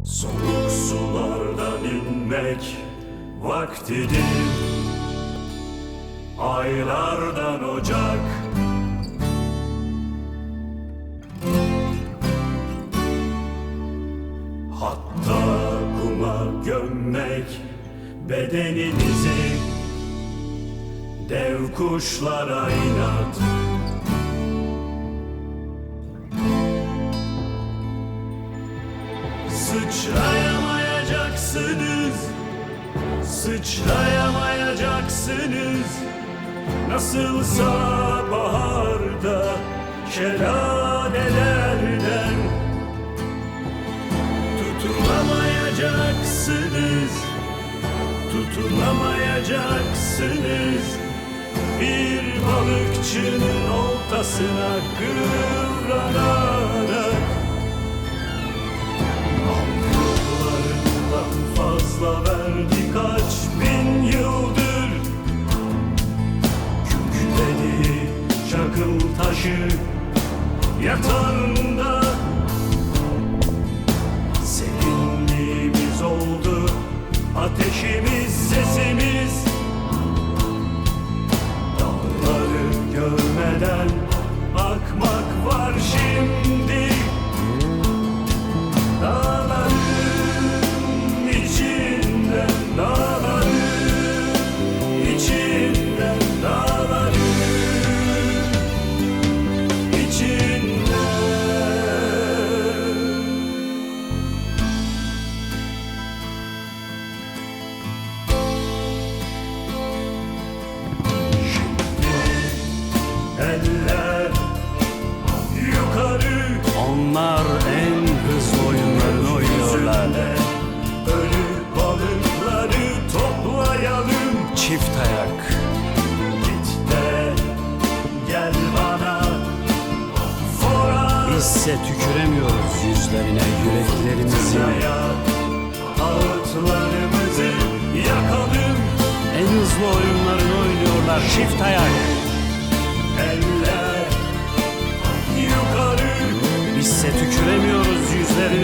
Soğuk sulardan inmek vaktidir. Aylardan Ocak, hatta kuma gömmek bedeninizi. Dev kuşlara inat, sıçrayamayacaksınız, sıçrayamayacaksınız. Nasılsa baharda şelalelerden tutunamayacaksınız, tutunamayacaksınız. Bir balıkçının oltasına kıvranarak aldıklarından fazla verdi kaç bin yıldır. Kükrediği çakıl taşı yatağında serinliğimiz oldu, ateşimiz, sesimiz. Dağları görmeden bakmak var şimdi. Dağların içinden, dağların içinden, dağların içinden. Eller yukarı, Onlar en hızlı oyunlarını oynuyorlar. ölü balıkları toplayalım. Çift ayak. Git de gel bana, fora Bizse tüküremiyoruz yüzlerine yüreklerimizi. ağıtlarımızı yakalım. En hızlı oyunlarını oynuyorlar. Çift ayak. Eller yukarı, Bizse tüküremiyoruz yüzlerine